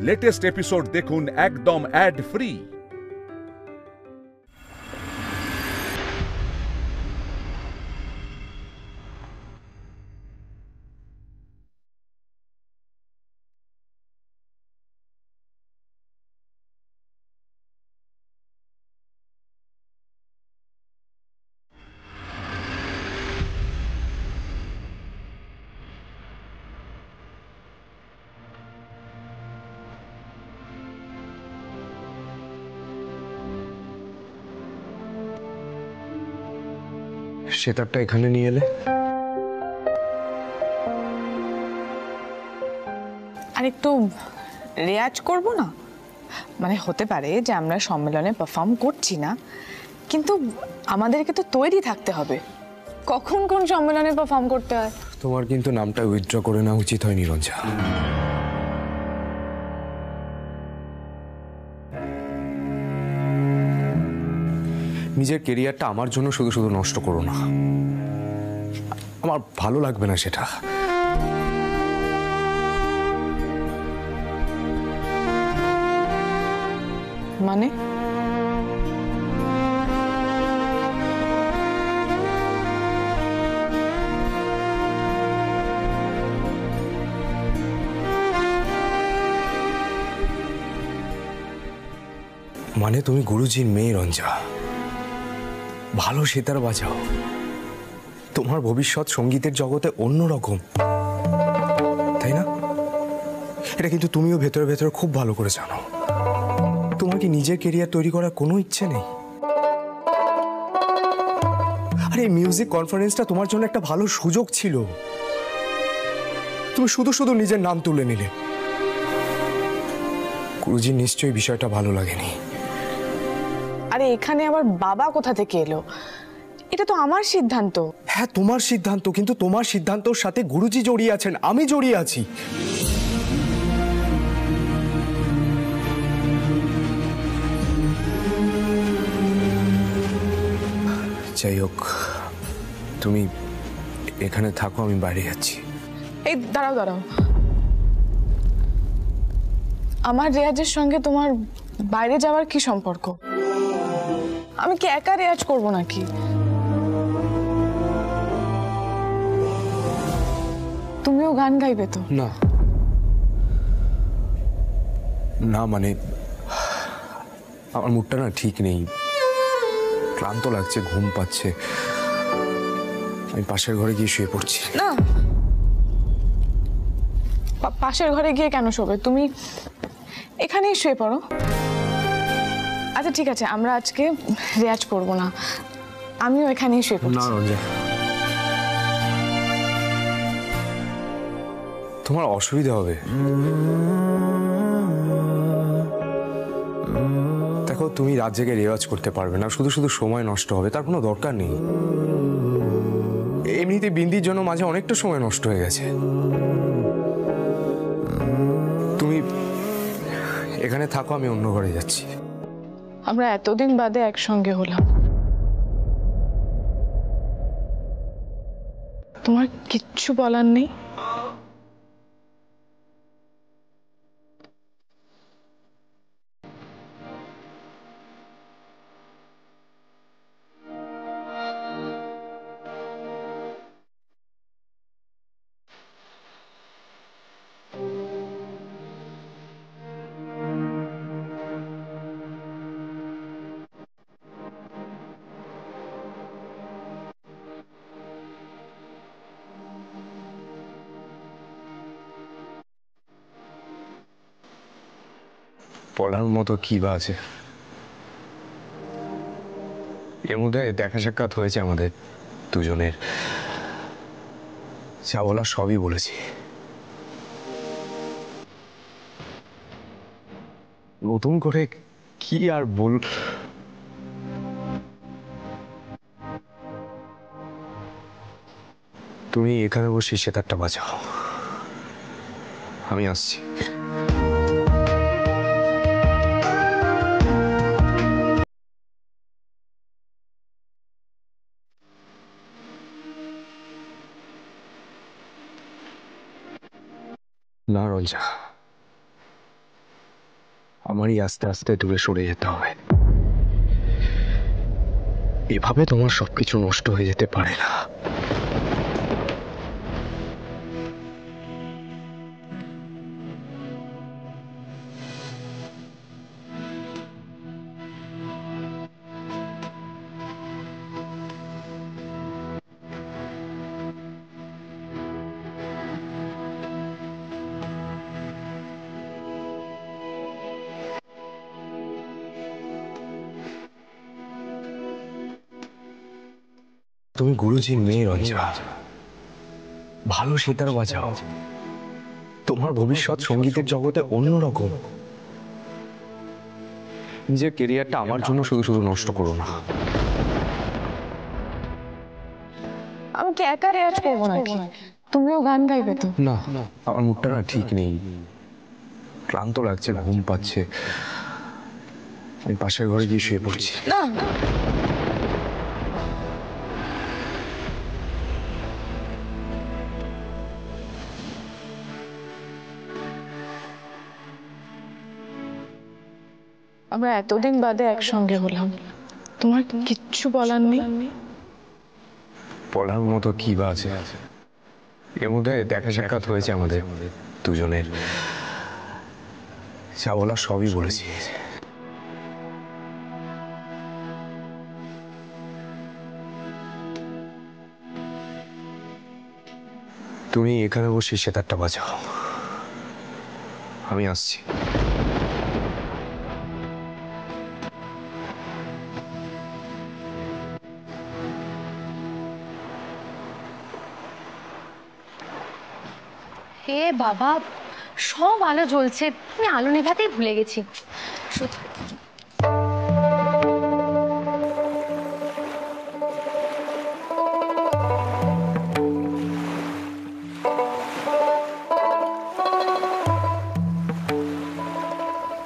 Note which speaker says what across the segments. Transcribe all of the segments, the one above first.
Speaker 1: Latest episode দেখুন একদম add free.
Speaker 2: সেতারটা এখানে নিয়ে এলে?
Speaker 3: আর একটু রেয়াজ করব না, মানে হতে পারে যে আমরা সম্মেলনে পারফর্ম করছি না, কিন্তু আমাদেরকে তো তৈরি থাকতে হবে কখন কোন সম্মেলনে পারফর্ম করতে হয়।
Speaker 2: তোমার কিন্তু নামটা উইথড্র করে নেওয়া উচিত হয় নিরঞ্জা। নিজের কেরিয়ারটা আমার জন্য শুধু শুধু নষ্ট করো না, আমার ভালো লাগবে না সেটা।
Speaker 3: মানে
Speaker 2: মানে তুমি গুরুজির মেয়ে রঞ্জা, ভালো সেতার বাজাও, তোমার ভবিষ্যৎ সঙ্গীতের জগতে অন্যরকম, তাই না? এটা কিন্তু তুমিও ভেতরে ভেতরে খুব ভালো করে জানো। তোমার কি নিজের কেরিয়ার তৈরি করার কোনো ইচ্ছে নেই? আরে মিউজিক কনফারেন্সটা তোমার জন্য একটা ভালো সুযোগ ছিল, তুমি শুধু শুধু নিজের নাম তুলে নিলে। গুরুজির নিশ্চয়ই বিষয়টা ভালো লাগেনি।
Speaker 3: আরে এখানে আবার বাবা কোথা থেকে এলো? এটা তো আমার সিদ্ধান্ত।
Speaker 2: হ্যাঁ তোমার সিদ্ধান্ত, কিন্তু তোমার সিদ্ধান্তর সাথে গুরুজি জড়িয়ে আছেন, আমি জড়িয়ে আছি। যাই হোক, তুমি এখানে থাকো, আমি বাইরে যাচ্ছি।
Speaker 3: এই দাঁড়াও দাঁড়াও, আমার রেয়াজের সঙ্গে তোমার বাইরে যাওয়ার কি সম্পর্ক? আমি কি একা রেয়াজ করব নাকি? তুমিও গান গাইবে তো?
Speaker 2: না না, মানে আমার মুডটা না ঠিক নেই, ক্লান্ত লাগছে, ঘুম পাচ্ছে, আমি পাশের ঘরে গিয়ে শুয়ে পড়ছি।
Speaker 3: না, পাশের ঘরে গিয়ে কেন শোবে? তুমি এখানেই শুয়ে পড়ো। আচ্ছা ঠিক আছে, আমরা আজকে রেয়াজ করবো না, আমিও এখানেই শুয়ে পড়ছি।
Speaker 2: না রঞ্জা, তোমার অসুবিধা হবে। দেখো, তুমি রাত জেগে রেওয়াজ করতে পারবে না, শুধু শুধু সময় নষ্ট হবে, তার কোনো দরকার নেই। এমনিতে বিন্দির জন্য মাঝে অনেকটা সময় নষ্ট হয়ে গেছে। তুমি এখানে থাকো, আমি অন্য ঘরে যাচ্ছি।
Speaker 3: আমরা এতদিন বাদে একসঙ্গে হলাম, তোমার কিচ্ছু বলার নেই?
Speaker 2: বলার মতো কি বা আছে? এর মধ্যে দেখা সাক্ষাৎ হয়েছে আমাদের দুজনের, যা বলার সবই বলেছি। নতুন করে কি আর বল। তুমি এখানে বসে সেতারটা বাজাও, আমি আসছি। না রঞ্জা, আমারই আস্তে আস্তে দূরে সরে যেতে হবে। এভাবে তোমার সবকিছু নষ্ট হয়ে যেতে পারে না। তুমি গুরুজির মেয়ে রঞ্জা, ভালো সেতার বাজাও। তোমার ভবিষ্যৎ সঙ্গীতের জগতে অন্যরকম। নিজের কেরিয়ারটা আমার জন্য শুধু শুধু নষ্ট করো না।
Speaker 3: আমি কি একা রেয়াজ করবো নাকি? তুমিও গান গাইবে তো?
Speaker 2: না, আমার মুডটা না ঠিক নেই, ক্লান্ত লাগছে, ঘুম পাচ্ছে। আমি পাশের ঘরে গিয়ে শুয়ে পড়ছি।
Speaker 3: না, আমরা এতদিন বাদে একসঙ্গে হলাম, তোমার কিচ্ছু বলার নেই?
Speaker 2: বলার মতো কি বা আছে? এর মধ্যে দেখা সাক্ষাৎ হয়েছে আমাদের দুজনের, যা বলার সবই বলেছি। তুমি এখানে বসে সেতারটা বাজাও, আমি আসছি।
Speaker 4: হে বাবা, সব আলো জ্বলছে, আমি আলো নেভাতেই ভুলে গেছি।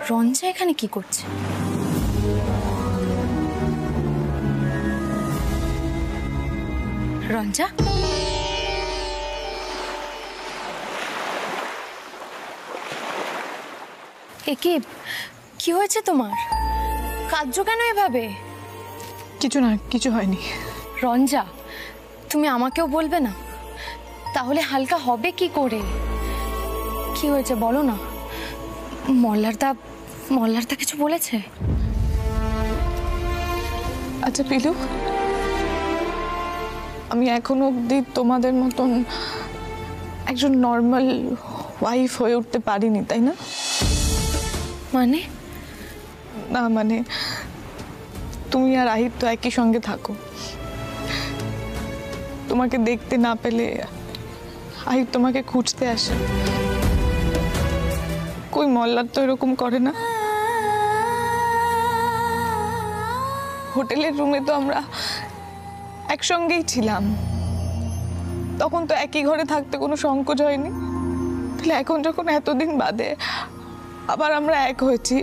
Speaker 4: রঞ্জা এখানে কি করছে? রঞ্জা, একে কি হয়েছে তোমার? কাঁদছো কেন এভাবে?
Speaker 3: কিছু না, কিছু হয়নি।
Speaker 4: রঞ্জা, তুমি আমাকেও বলবে না? তাহলে হালকা হবে কি করে? কি হয়েছে বলো না। মল্লারদা কিছু বলেছে?
Speaker 3: আচ্ছা পিলু, আমি এখনো অব্দি তোমাদের মতন একজন নর্মাল ওয়াইফ হয়ে উঠতে পারিনি, তাই না?
Speaker 4: মানে?
Speaker 3: না মানে, তুমি আর আহিত তো একই সঙ্গে থাকো। তোমাকে দেখতে না পেলে আহিত তোমাকে খুঁজতে আসে। কই মল্লার তো এরকম করে না। হোটেলের রুমে তো আমরা একসঙ্গেই ছিলাম, তখন তো একই ঘরে থাকতে কোনো সংকোচ হয়নি। তাহলে এখন যখন এতদিন বাদে আবার আমরা এক হয়েছি,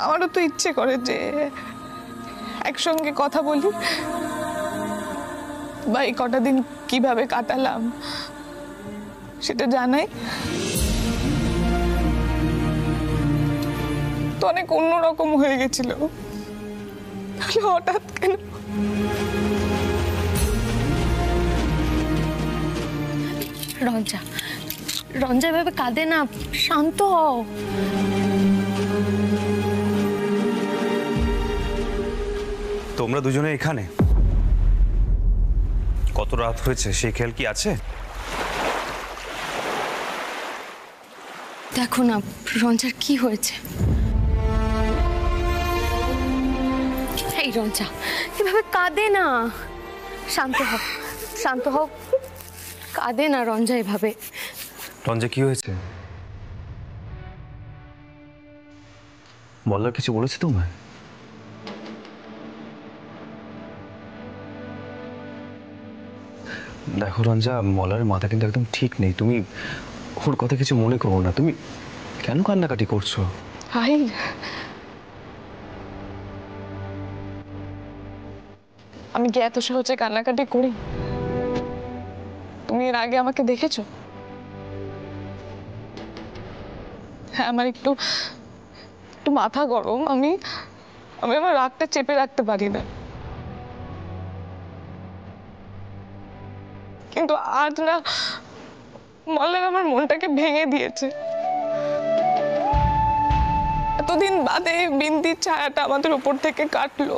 Speaker 3: আমারও তো ইচ্ছে করে যে একসঙ্গে কথা বলি, বা এই কটা দিন কিভাবে কাটালাম সেটা জানাই। তো অনেক অন্যরকম হয়ে গেছিল, তাহলে হঠাৎ কেন?
Speaker 4: রঞ্জা এভাবে কাঁদে না, শান্ত হও।
Speaker 5: তোমরা দুজনে এখানে? কত রাত হয়েছে সেই খেয়াল কি আছে?
Speaker 4: দেখো না রঞ্জার কি হয়েছে। এই রঞ্জা এভাবে কাঁদে না, শান্ত হও। কাঁদে না রঞ্জা এভাবে।
Speaker 5: রঞ্জা কি হয়েছে? মল্লার কিছু বলেছে তোমায়? দেখো রঞ্জা, মল্লারের মাথা কিন্তু একদম ঠিক নেই। তুমি ওর কথা কিছু মনে করো না। তুমি কেন কান্নাকাটি করছো?
Speaker 3: হাই, আমি কি এত সহজে কান্নাকাটি করি? তুমি এর আগে আমাকে দেখেছো? হ্যাঁ, আমার একটু একটু মাথা গরম, আমি আমার রাগটা চেপে রাখতে পারি না। কিন্তু আজ না মল্লার আমার মনটাকে ভেঙে দিয়েছে। এতদিন বাদে বিন্দির ছায়াটা আমাদের উপর থেকে কাটলো,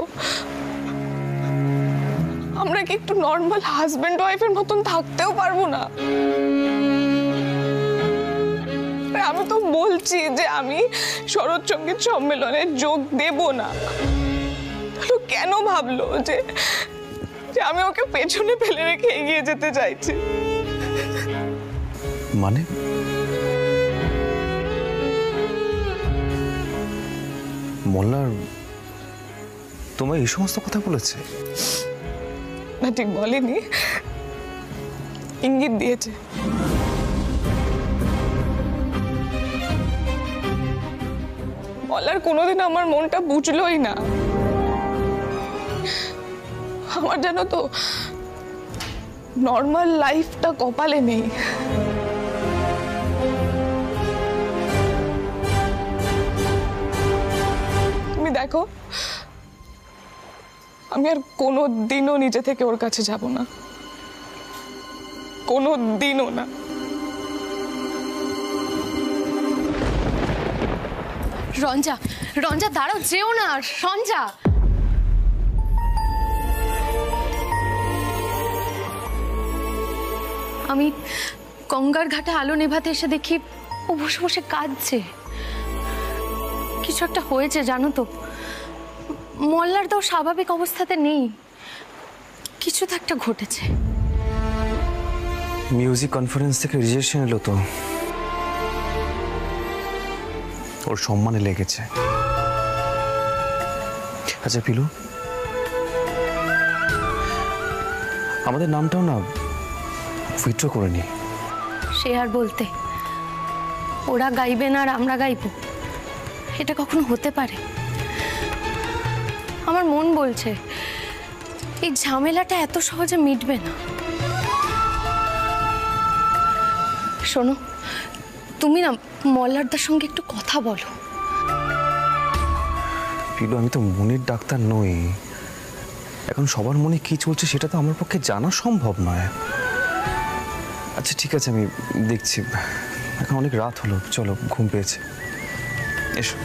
Speaker 3: আমরা কি একটু নর্মাল হাজবেন্ড ওয়াইফের মতন থাকতেও পারবো না? আমি তো বলছি যে আমি শরৎ সঙ্গীত সম্মেলনে যোগ দেব না। কেন ভাবলো যে আমি ওকে পেছনে ফেলে রেখে এগিয়ে যেতে চাইছি?
Speaker 5: মানে মোল্লার তোমায় এই সমস্ত কথা বলেছে?
Speaker 3: না, ঠিক বলেনি, ইঙ্গিত দিয়েছে। বলার কোনোদিন আমার মনটা বুঝলোই না। আমার জানো তো নর্মাল লাইফটা কপালে নেই। তুমি দেখো, আমি আর কোনো দিনও নিজে থেকে ওর কাছে যাব না, কোনো দিনও না।
Speaker 4: রঞ্জা, রঞ্জা দাঁড়াও, যেও না রঞ্জা। আমি গঙ্গার ঘাটে আলো নেভাতে এসে দেখি ও বসে বসে কাঁদছে। কিছু একটা হয়েছে জানো তো, মল্লার তো স্বাভাবিক অবস্থাতে নেই, কিছু তো একটা ঘটেছে।
Speaker 5: মিউজিক কনফারেন্স থেকে রিজেকশন এলো তো, ওর সম্মানে লেগেছে। আচ্ছা পিলু, আমাদের নামটাও না উইথড্র করে নি।
Speaker 4: সে আর বলতে, ওরা গাইবে না আর আমরা গাইব, এটা কখনো হতে পারে? আমার মন বলছে এই ঝামেলাটা এত সহজে মিটবে না। শোনো, তুমি না মল্লারদার সঙ্গে একটু কথা বলো।
Speaker 5: পিলু, আমি তো মনের ডাক্তার নই, এখন সবার মনে কি চলছে সেটা তো আমার পক্ষে জানা সম্ভব নয়। আচ্ছা ঠিক আছে, আমি দেখছি। এখন অনেক রাত হলো, চলো, ঘুম পেয়েছে, এসো।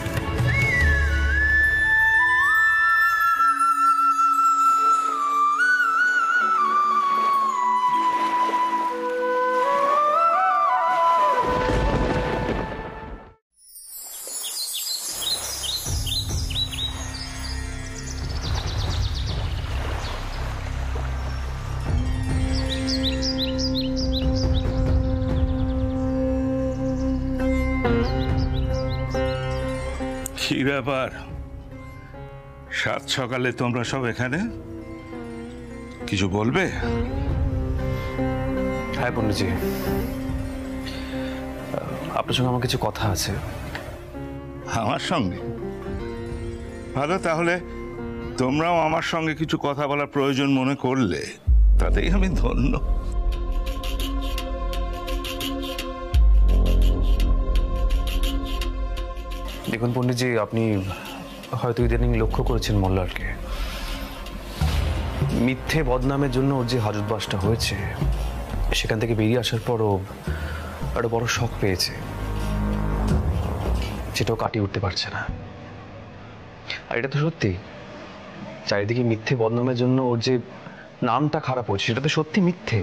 Speaker 6: কি ব্যাপার, সাত সকালে তোমরা সব এখানে? কিছু বলবে?
Speaker 5: হ্যাঁ পণ্ডিতজি, আপনার সঙ্গে আমার কিছু কথা আছে।
Speaker 6: আমার সঙ্গে? ভালো, তাহলে তোমরাও আমার সঙ্গে কিছু কথা বলার প্রয়োজন মনে করলে তাতেই আমি ধন্য।
Speaker 5: দেখুন পণ্ডিতজি, আপনি হয়তো ইদানিং লক্ষ্য করেছেন মল্লারকে। মিথ্যে বদনামের জন্য ওর যে হাজতবাসটা হয়েছে, সেখান থেকে বেরিয়ে আসার পরও একটা বড় শক পেয়েছে, সেটাও কাটিয়ে উঠতে পারছে না। আর এটা তো সত্যি, চারিদিকে মিথ্যে বদনামের জন্য ওর যে নামটা খারাপ হচ্ছে, সেটা তো সত্যি মিথ্যে।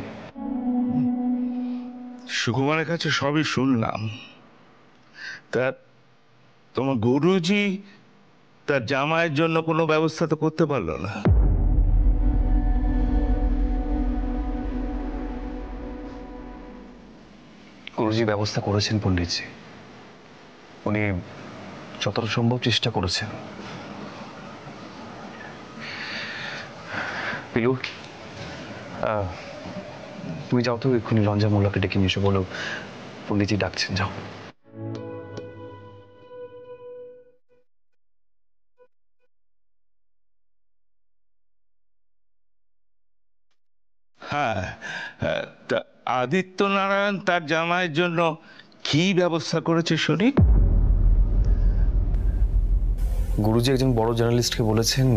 Speaker 6: সুকুমারের কাছে সবই শুনলাম। তা তোমার গুরুজি তার জামাইয়ের জন্য কোনো ব্যবস্থা তো করতে পারলো না?
Speaker 5: গুরুজি ব্যবস্থা করেছেন পণ্ডিতজি, উনি যতটা সম্ভব চেষ্টা করেছেন। পিলু, তুমি যাও তো, এক্ষুনি রঞ্জা মোল্লাকে ডেকে নিয়ে এসে বলো পণ্ডিতজি ডাকছেন, যাও।
Speaker 6: হ্যাঁ, তা আদিত্য নারায়ণ তার জামাইয়ের জন্য কি ব্যবস্থা করেছে শুনি?
Speaker 5: গুরুজি একজন বড় জার্নালিস্টকে বলেছেন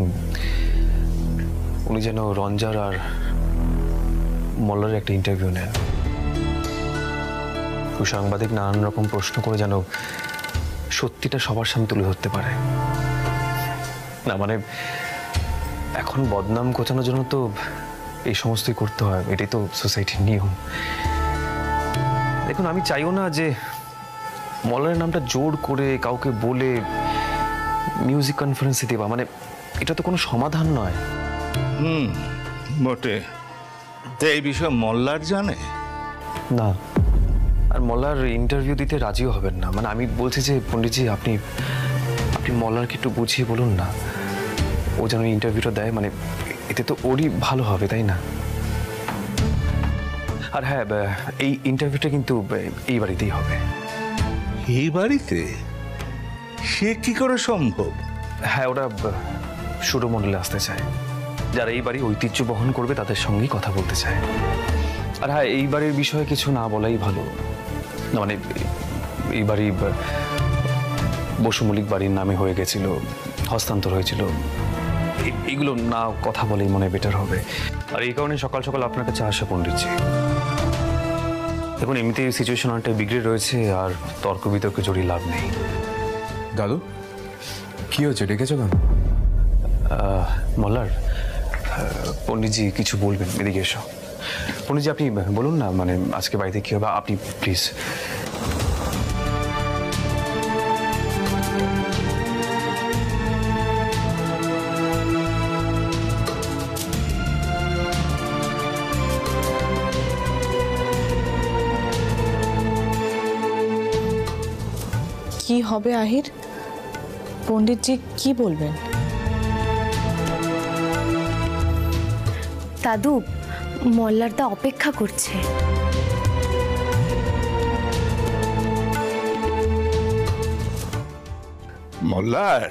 Speaker 5: উনি যেন রঞ্জার আর মল্লারের একটা ইন্টারভিউ নেন। ওই সাংবাদিক নানান রকম প্রশ্ন করে যেন সত্যিটা সবার সামনে তুলে ধরতে পারে। না মানে এখন বদনাম ঘটানোর জন্য তো এই সমস্তই করতে হয়, এটাই তো সোসাইটির নিয়ম। দেখুন, আমি চাইও না যে মল্লারের নামটা জোর করে কাউকে বলে মিউজিক কনফারেন্সে দেওয়া, মানে এটা তো কোনো সমাধান নয়।
Speaker 6: বটে। তো এই বিষয়ে মল্লার জানে
Speaker 5: না, আর মল্লার ইন্টারভিউ দিতে রাজিও হবেন না। মানে আমি বলছি যে পণ্ডিতজি আপনি মল্লারকে একটু বুঝিয়ে বলুন না, ও যেন ইন্টারভিউটা দেয়, মানে এতে তো ওরই ভালো হবে, তাই না? আর হ্যাঁ, এই ইন্টারভিউটা কিন্তু এই বাড়িতেই হবে।
Speaker 6: এই বাড়িতে? সে কি করে সম্ভব?
Speaker 5: হ্যাঁ, ওরা সুরমণ্ডলে আসতে চায়। যারা এই বাড়ির ঐতিহ্য বহন করবে তাদের সঙ্গেই কথা বলতে চায়। আর হ্যাঁ, এই বাড়ির বিষয়ে কিছু না বলাই ভালো। না মানে এই বাড়ি বসু মল্লিক বাড়ির নামে হয়ে গেছিল, হস্তান্তর হয়েছিল, এগুলো না কথা বলেই মনে বেটার হবে। আর এই কারণে সকাল সকাল আপনার কাছে আসা পণ্ডিতজি। দেখুন, এমনিতে সিচুয়েশন অনেকটা বিগড়ে রয়েছে, আর তর্ক বিতর্কে জড়িয়ে লাভ নেই।
Speaker 2: দাদু কি হচ্ছে, ডেকেছো কেন?
Speaker 5: মল্লার, পণ্ডিতজি কিছু বলবেন, এদিকে এসো। পণ্ডিতজি আপনি বলুন না, মানে আজকে বাড়িতে কি হবে, আপনি প্লিজ।
Speaker 3: কি হবে আহির? পণ্ডিতজি কি বলবেন?
Speaker 4: দাদু, মল্লারদা অপেক্ষা করছে।
Speaker 6: মল্লার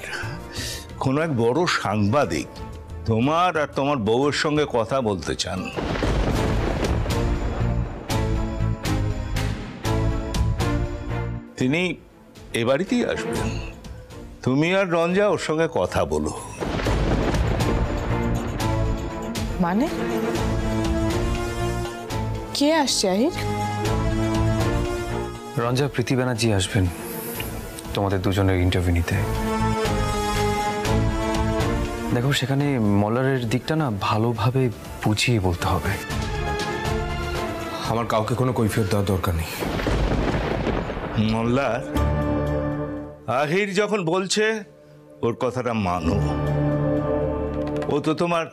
Speaker 6: কোন এক বড় সাংবাদিক তোমার আর তোমার বউয়ের সঙ্গে কথা বলতে চান। তিনি এ বাড়িতেই আসবেন। তুমি আর রঞ্জা ওর সঙ্গে কথা বলো।
Speaker 3: মানে কে আসছে আহির?
Speaker 5: রঞ্জা প্রীতি ব্যানার্জি আসবেন তোমাদের দুজনের ইন্টারভিউ নিতে। দেখো, সেখানে মল্লারের দিকটা না ভালোভাবে বুঝিয়ে বলতে হবে।
Speaker 2: আমার কাউকে কোনো কৈফিয়ত দেওয়ার দরকার নেই।
Speaker 6: মল্লার, আহির যখন বলছে ওর কথাটা মানো। ও তো তোমার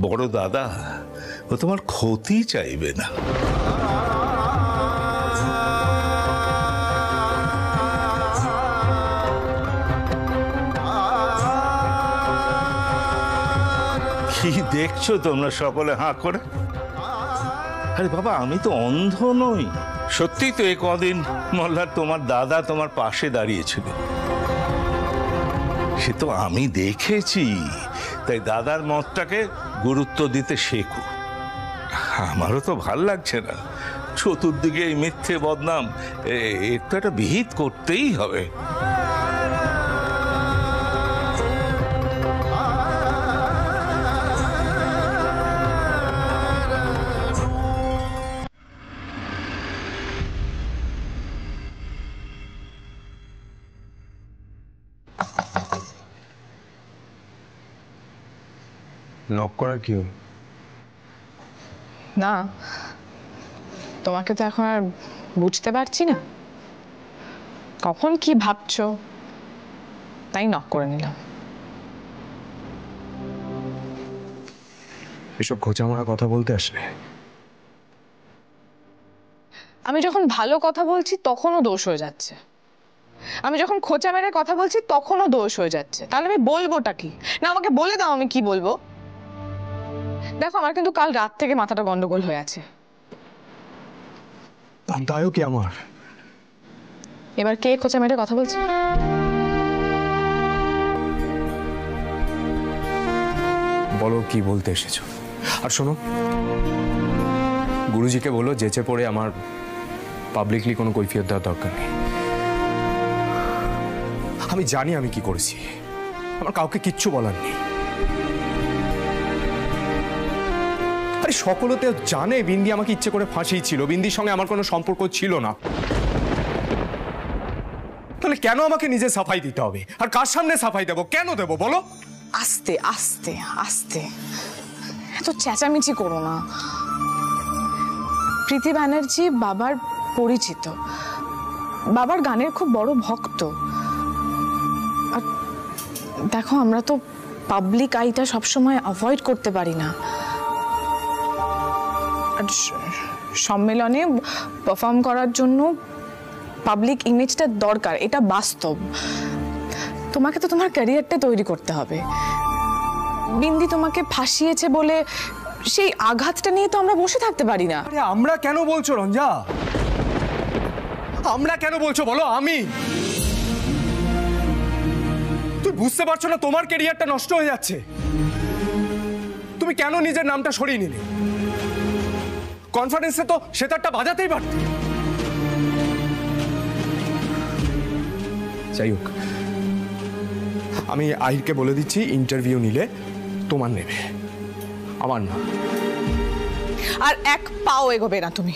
Speaker 6: বড় দাদা, ও তোমার ক্ষতি চাইবে না। কি দেখছো তোমরা সকলে হাঁ করে? আরে বাবা, আমি তো অন্ধ নই। সত্যি তো এই কদিন মল্লার তোমার দাদা তোমার পাশে দাঁড়িয়েছিল, সে তো আমি দেখেছি। তাই দাদার মতটাকে গুরুত্ব দিতে শেখো। আমারও তো ভাল লাগছে না চতুর্দিকে এই মিথ্যে বদনাম, এর তো একটা বিহিত করতেই হবে।
Speaker 2: নক করার কি হলো?
Speaker 3: না, তোমাকে তো এখন আর বুঝতে পারছি না কখন কি ভাবছো, তাই নক করে নিলাম।
Speaker 2: এসব খোঁচামারা কথা বলতে আসলে?
Speaker 3: আমি যখন ভালো কথা বলছি তখনও দোষ হয়ে যাচ্ছে, আমি যখন খোঁচা মেরে কথা বলছি তখনও দোষ হয়ে যাচ্ছে। তাহলে আমি বলবোটা কি? না আমাকে বলে দাও আমি কি বলবো। দেখো, আমার কিন্তু কাল রাত থেকে মাথাটা গন্ডগোল হয়ে আছে।
Speaker 2: তাইও কি আমার?
Speaker 3: এবার কে খোঁচা মেরে কথা বলছে?
Speaker 2: বলো কি বলতে এসেছো। আর শোনো, গুরুজিকে বলো যেচে পড়ে আমার পাবলিকলি কোনো কৈফিয়ত দেওয়ার দরকার নেই। আমি জানি আমি কি করেছি, আমার কাউকে কিচ্ছু বলার নেই। আরে সকলে তো জানে বিন্দি আমাকে ইচ্ছে করে ফাঁসিয়েছিল, বিন্দির সঙ্গে আমার কোনো সম্পর্ক ছিল না। তাহলে কেন আমাকে নিজে সাফাই দিতে হবে? আর কার সামনে সাফাই দেবো? কেন দেবো বলো?
Speaker 3: আস্তে আস্তে আস্তে, এত চেঁচামেচি করো না। প্রীতি ব্যানার্জি বাবার পরিচিত, বাবার গানের খুব বড় ভক্ত। আর দেখো, আমরা তো পাবলিক আইটা সবসময় অ্যাভয়েড করতে পারি না। আর সম্মেলনে পারফর্ম করার জন্য পাবলিক ইমেজটা দরকার, এটা বাস্তব। তোমাকে তো তোমার ক্যারিয়ারটা তৈরি করতে হবে। বিন্দি তোমাকে ফাঁসিয়েছে বলে সেই আঘাতটা নিয়ে তো আমরা বসে থাকতে পারি না।
Speaker 2: আরে আমরা কেন বলছো রঞ্জা? আমরা কেন বলছো বলো? আমি, তুই বুঝতে পারছো না তোমার ক্যারিয়ারটা নষ্ট হয়ে যাচ্ছে? তুমি কেন নিজের নামটা সরিয়ে নিলে? কনফারেন্সে তো সেতারটা বাজাতেই পারতে। যাই হোক, আমি আহিরকে বলে দিচ্ছি ইন্টারভিউ নিলে তোমার নেবে, আমার না।
Speaker 3: আর এক পাও এগোবে না তুমি।